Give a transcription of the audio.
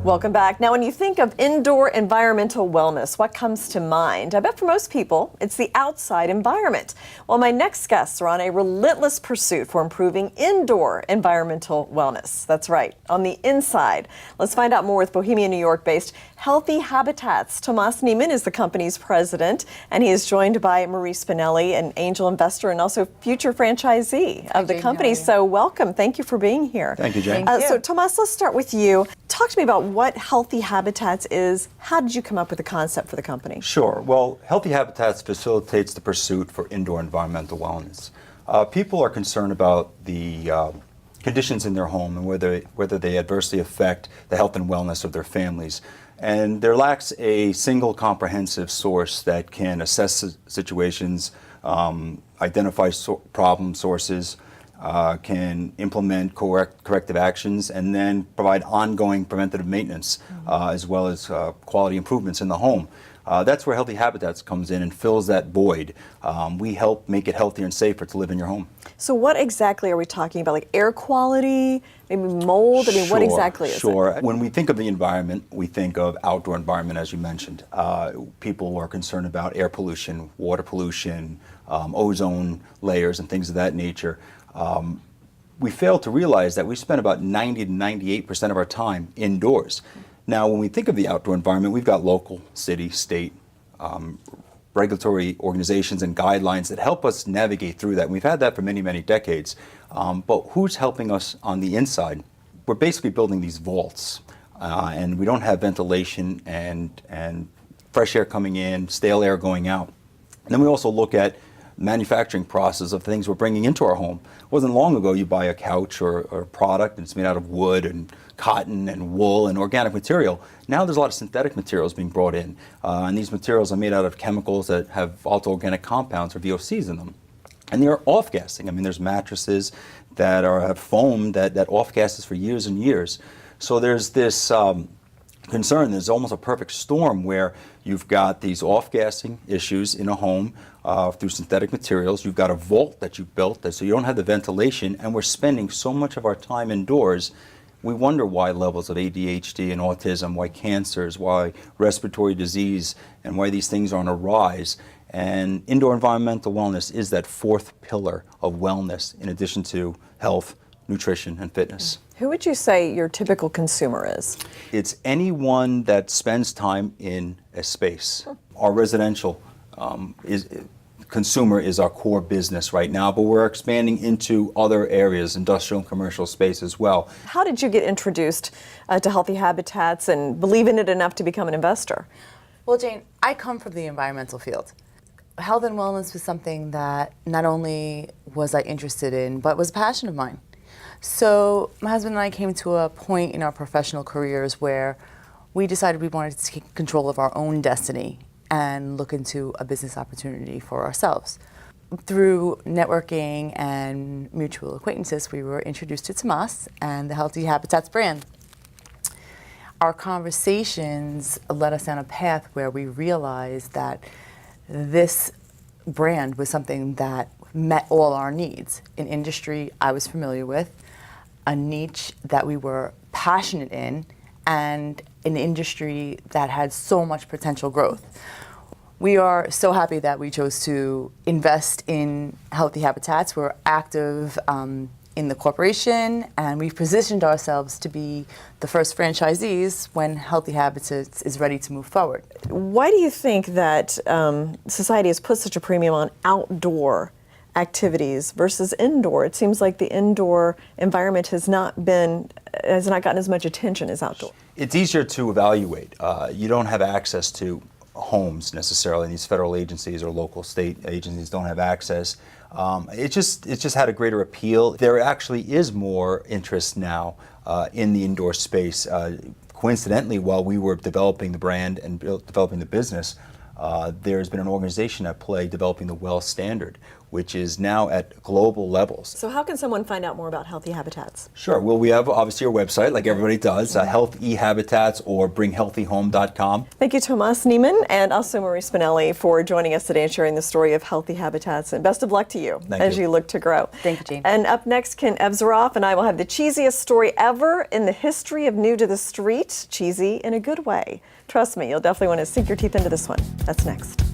Welcome back. Now, when you think of indoor environmental wellness, what comes to mind? I bet for most people, it's the outside environment. Well, my next guests are on a relentless pursuit for improving indoor environmental wellness. That's right, on the inside. Let's find out more with Bohemia, New York-based Healthy Habitats. Tomas Niemann is the company's president, and he is joined by Marie Spinelli, an angel investor and also future franchisee of the company. So welcome. Thank you for being here. Thank you, Jane. So Tomas, let's start with you. Talk to me about what Healthy Habitats is. How did you come up with the concept for the company? Sure. Well, Healthy Habitats facilitates the pursuit for indoor environmental wellness. People are concerned about the conditions in their home and whether they adversely affect the health and wellness of their families. And there lacks a single comprehensive source that can assess situations, identify problem sources, can implement corrective actions, and then provide ongoing preventative maintenance, as well as quality improvements in the home. That's where Healthy Habitats comes in and fills that void. We help make it healthier and safer to live in your home. So what exactly are we talking about? Like air quality, maybe mold? I mean, what exactly is it? Sure. When we think of the environment, we think of outdoor environment, as you mentioned. People are concerned about air pollution, water pollution, ozone layers, and things of that nature. We fail to realize that we spend about 90 to 98% of our time indoors. Now, when we think of the outdoor environment, we've got local, city, state, regulatory organizations and guidelines that help us navigate through that. And we've had that for many, many decades. But who's helping us on the inside? We're basically building these vaults, and we don't have ventilation and fresh air coming in, stale air going out. And then we also look at manufacturing process of things we're bringing into our home. It wasn't long ago you buy a couch or a product and it's made out of wood and cotton and wool and organic material. Now there's a lot of synthetic materials being brought in, and these materials are made out of chemicals that have volatile organic compounds or VOCs in them. And they're off-gassing. I mean, there's mattresses that have foam that off-gasses for years and years. So there's this concern. There's almost a perfect storm where you've got these off-gassing issues in a home through synthetic materials. You've got a vault that you've built, so you don't have the ventilation, and we're spending so much of our time indoors. We wonder why levels of ADHD and autism, why cancers, why respiratory disease, and why these things are on a rise. And indoor environmental wellness is that fourth pillar of wellness, in addition to health, nutrition, and fitness. Who would you say your typical consumer is? It's anyone that spends time in a space. Our residential consumer is our core business right now, but we're expanding into other areas, industrial and commercial space as well. How did you get introduced to Healthy Habitats and believe in it enough to become an investor? Well, Jane, I come from the environmental field. Health and wellness was something that not only was I interested in, but was a passion of mine. So my husband and I came to a point in our professional careers where we decided we wanted to take control of our own destiny and look into a business opportunity for ourselves. Through networking and mutual acquaintances, we were introduced to Tomas and the Healthy Habitats brand. Our conversations led us down a path where we realized that this brand was something that met all our needs. An industry I was familiar with, a niche that we were passionate in, and an industry that had so much potential growth. We are so happy that we chose to invest in Healthy Habitats. We're active in the corporation, and we've positioned ourselves to be the first franchisees when Healthy Habitats is ready to move forward. Why do you think that society has put such a premium on outdoor activities versus indoor? It seems like the indoor environment has not gotten as much attention as outdoor. It's easier to evaluate. You don't have access to homes necessarily. These federal agencies or local state agencies don't have access. It just had a greater appeal. There actually is more interest now in the indoor space. Coincidentally, while we were developing the brand and developing the business, there's been an organization at play developing the WELL standard, which is now at global levels. So how can someone find out more about Healthy Habitats? Sure. Well, we have obviously our website, like everybody does, Health eHabitats or bringhealthyhome.com. Thank you, Tomas Niemann, and also Marie Spinelli, for joining us today and sharing the story of Healthy Habitats. And best of luck to you as you look to grow. Thank you, Jane. And up next, Ken Evzeroff and I will have the cheesiest story ever in the history of New to the Street. Cheesy in a good way. Trust me, you'll definitely want to sink your teeth into this one. That's next.